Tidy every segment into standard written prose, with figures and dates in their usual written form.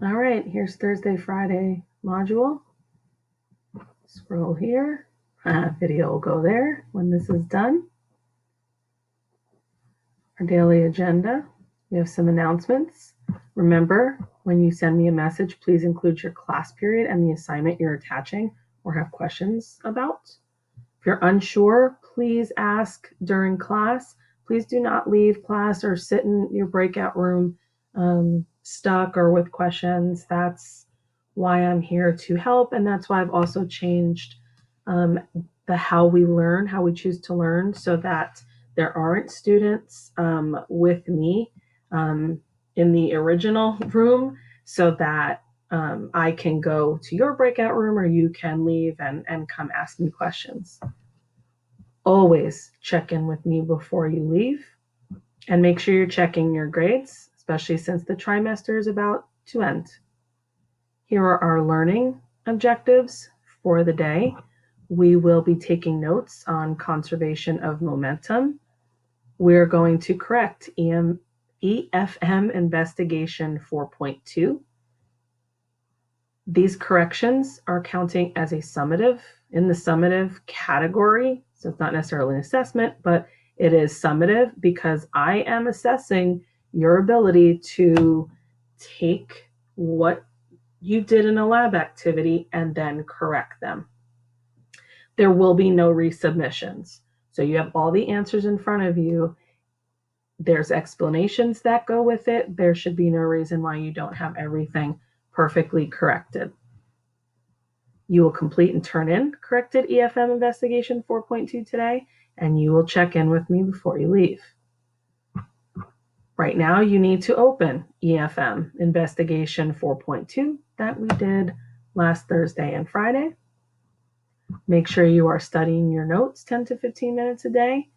All right, here's Thursday, Friday module. Scroll here. Video will go there when this is done. Our daily agenda. We have some announcements. Remember, when you send me a message, please include your class period and the assignment you're attaching or have questions about. If you're unsure, please ask during class. Please do not leave class or sit in your breakout room stuck or with questions. That's why I'm here to help, and that's why I've also changed the how we learn, how we choose to learn, so that there aren't students with me in the original room, so that I can go to your breakout room or you can leave and come ask me questions. Always check in with me before you leave and make sure you're checking your grades, especially since the trimester is about to end. Here are our learning objectives for the day. We will be taking notes on conservation of momentum. We're going to correct EFM investigation 4.2. These corrections are counting as a summative in the summative category. So it's not necessarily an assessment, but it is summative because I am assessing your ability to take what you did in a lab activity and then correct them. There will be no resubmissions. So you have all the answers in front of you. There's explanations that go with it. There should be no reason why you don't have everything perfectly corrected. You will complete and turn in corrected EFM investigation 4.2 today, and you will check in with me before you leave. Right now, you need to open EFM investigation 4.2 that we did last Thursday and Friday. Make sure you are studying your notes 10 to 15 minutes a day.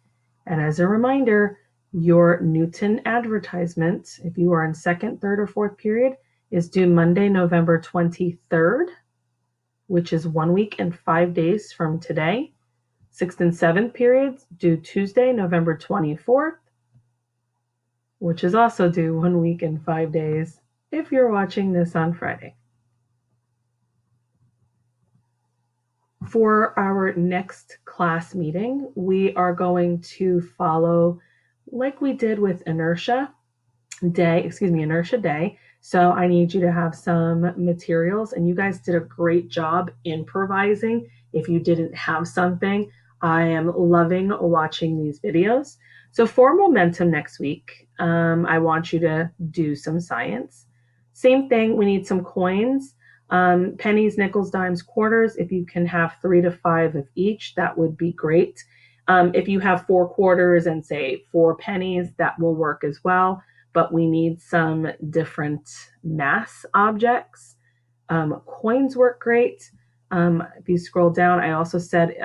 And as a reminder, your Newton advertisement, if you are in second, third, or fourth period, is due Monday, November 23rd, which is 1 week and 5 days from today. Sixth and seventh periods due Tuesday, November 24th, which is also due 1 week and 5 days if you're watching this on Friday. For our next class meeting, we are going to follow like we did with Inertia Day. So I need you to have some materials, and you guys did a great job improvising. If you didn't have something, I am loving watching these videos. So for momentum next week, I want you to do some science. Same thing, we need some coins, pennies, nickels, dimes, quarters. If you can have 3 to 5 of each, that would be great. If you have 4 quarters and say 4 pennies, that will work as well. But we need some different mass objects. Coins work great. If you scroll down, I also said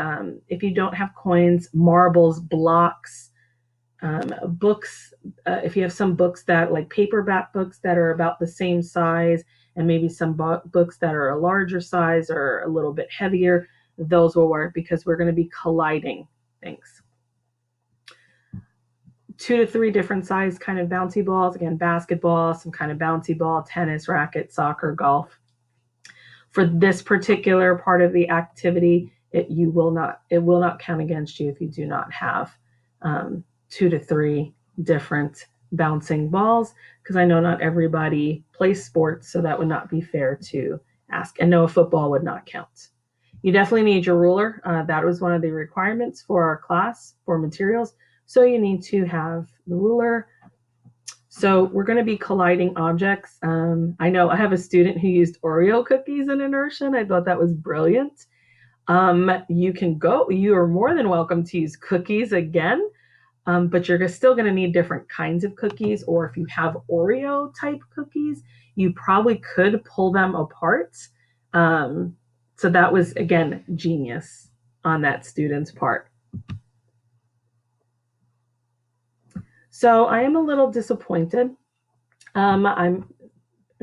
if you don't have coins, marbles, blocks, books, if you have some books that like paperback books that are about the same size and maybe some books that are a larger size or a little bit heavier, those will work because we're going to be colliding things. 2 to 3 different size kind of bouncy balls. Again, basketball, some kind of bouncy ball, tennis racket, soccer, golf. For this particular part of the activity, it will not count against you if you do not have 2 to 3 different bouncing balls, because I know not everybody plays sports, so that would not be fair to ask. And no, a football would not count. You definitely need your ruler. That was one of the requirements for our class for materials. So you need to have the ruler. So we're going to be colliding objects. I know I have a student who used Oreo cookies in inertia. I thought that was brilliant. You are more than welcome to use cookies again, but you're still going to need different kinds of cookies. Or if you have Oreo type cookies, you probably could pull them apart. So that was, again, genius on that student's part. So I am a little disappointed. I'm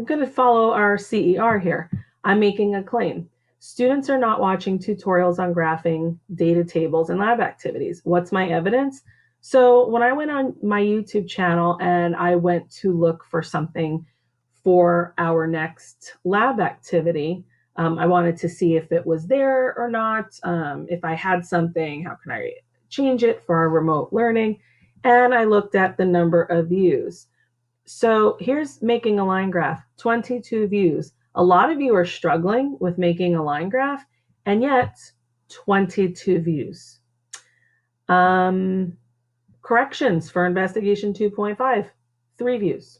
going to follow our CER here. I'm making a claim. Students are not watching tutorials on graphing, data tables, and lab activities. What's my evidence? So when I went on my YouTube channel and I went to look for something for our next lab activity. I wanted to see if it was there or not. If I had something, how can I change it for our remote learning? And I looked at the number of views. So here's making a line graph, 22 views. A lot of you are struggling with making a line graph, and yet 22 views. Corrections for investigation 2.5, 3 views.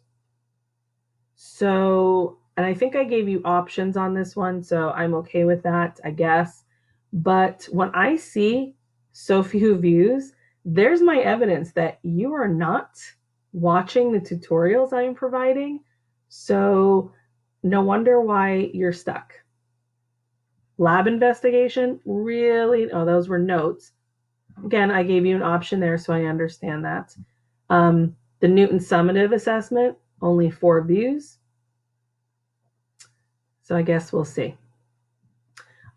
So, and I think I gave you options on this one, so I'm okay with that, I guess. But when I see so few views, there's my evidence that you are not watching the tutorials I'm providing. So no wonder why you're stuck. Lab investigation, really? Oh, those were notes. Again, I gave you an option there, so I understand that. The Newton summative assessment, only 4 views. So I guess we'll see.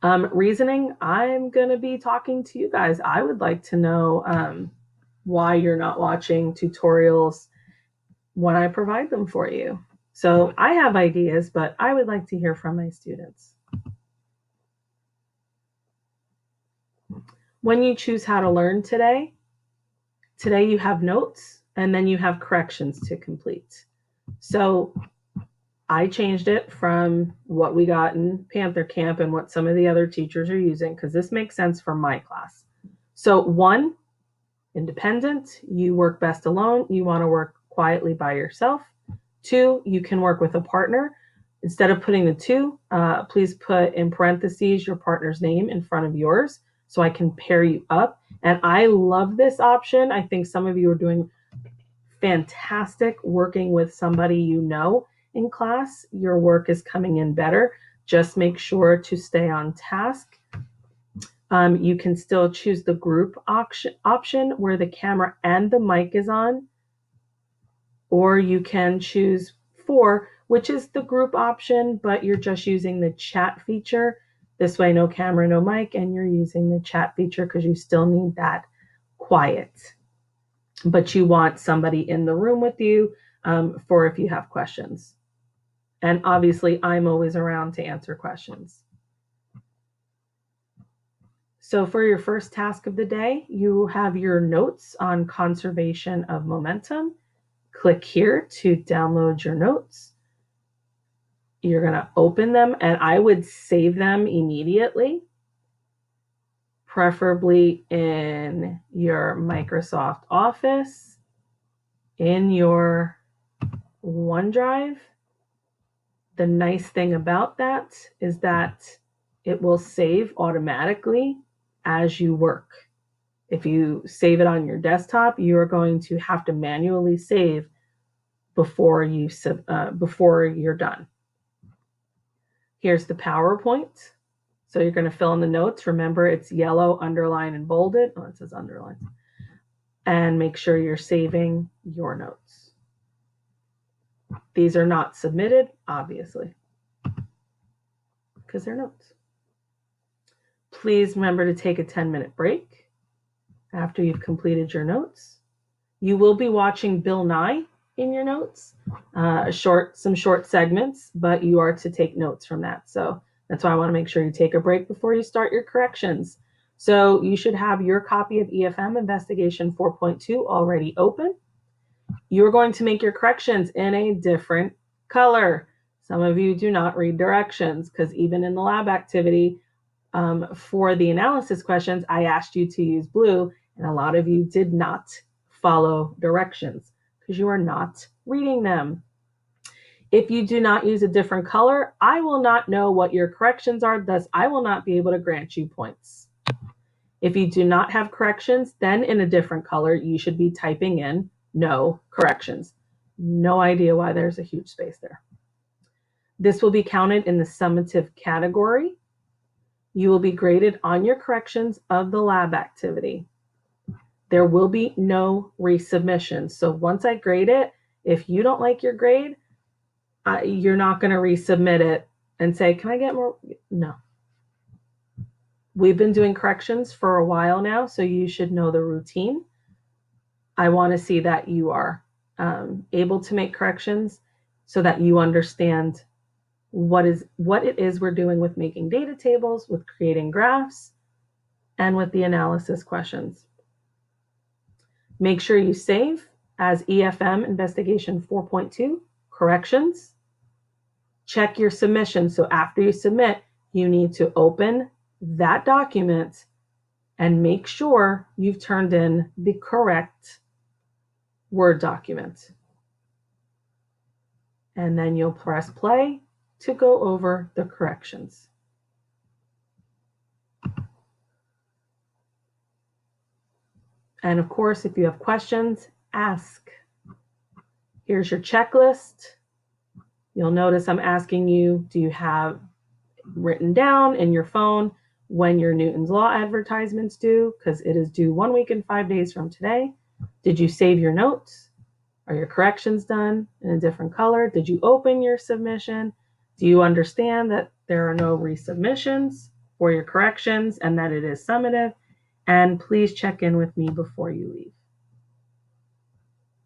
Reasoning, I'm going to be talking to you guys. I would like to know why you're not watching tutorials when I provide them for you. So I have ideas, but I would like to hear from my students. When you choose how to learn today you have notes and then you have corrections to complete. So I changed it from what we got in Panther Camp and what some of the other teachers are using, because this makes sense for my class. So 1, independent, you work best alone, you want to work quietly by yourself. 2, you can work with a partner. Instead of putting the 2, please put in parentheses your partner's name in front of yours so I can pair you up. And I love this option. I think some of you are doing fantastic working with somebody you know in class. Your work is coming in better. Just make sure to stay on task. You can still choose the group option where the camera and the mic is on, or you can choose 4, which is the group option, but you're just using the chat feature. This way, no camera, no mic, and you're using the chat feature because you still need that quiet. But you want somebody in the room with you for if you have questions. And obviously, I'm always around to answer questions. So for your first task of the day, you have your notes on conservation of momentum. Click here to download your notes. You're going to open them, and I would save them immediately, preferably in your Microsoft Office, in your OneDrive. The nice thing about that is that it will save automatically as you work. If you save it on your desktop, you are going to have to manually save before you're done. Here's the PowerPoint. So you're going to fill in the notes. Remember, it's yellow, underlined, and bolded. Oh, it says underlined. And make sure you're saving your notes. These are not submitted, obviously, because they're notes. Please remember to take a 10-minute break after you've completed your notes. You will be watching Bill Nye in your notes, some short segments, but you are to take notes from that. So that's why I want to make sure you take a break before you start your corrections. So you should have your copy of EFM Investigation 4.2 already open. You're going to make your corrections in a different color. Some of you do not read directions because even in the lab activity for the analysis questions, I asked you to use blue, and a lot of you did not follow directions because you are not reading them. If you do not use a different color, I will not know what your corrections are, thus I will not be able to grant you points. If you do not have corrections, then in a different color, you should be typing in no corrections. No idea why there's a huge space there. This will be counted in the summative category. You will be graded on your corrections of the lab activity. There will be no resubmission. So once I grade it, if you don't like your grade, you're not going to resubmit it and say, can I get more? No. We've been doing corrections for a while now, so you should know the routine. I want to see that you are able to make corrections so that you understand what it is we're doing with making data tables, with creating graphs, and with the analysis questions. Make sure you save as EFM Investigation 4.2 Corrections. Check your submission. So after you submit, you need to open that document and make sure you've turned in the correct Word document. And then you'll press play to go over the corrections. And of course, if you have questions, ask. Here's your checklist. You'll notice I'm asking you, do you have written down in your phone when your Newton's Law advertisements due? Because it is due 1 week and 5 days from today. Did you save your notes? Are your corrections done in a different color? Did you open your submission? Do you understand that there are no resubmissions for your corrections and that it is summative? And please check in with me before you leave.